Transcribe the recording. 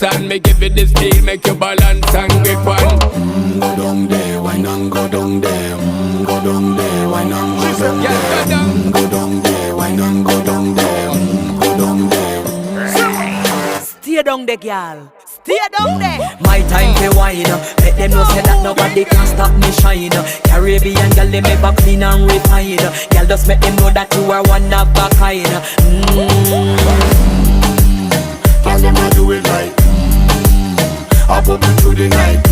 dance and me give it this feel, make you balance and grip on. Go down there, why not go down there? Go down there, why not go down there? Go down there, why not go down there? Go down there. Stay down there, girl. Stay down there. My time to wine. Let them know say that nobody can stop me shine. Caribbean girl, they make back clean and refine. Girl, just make them know that you are one of a kind. Tell them I do it right. I pop it through the night.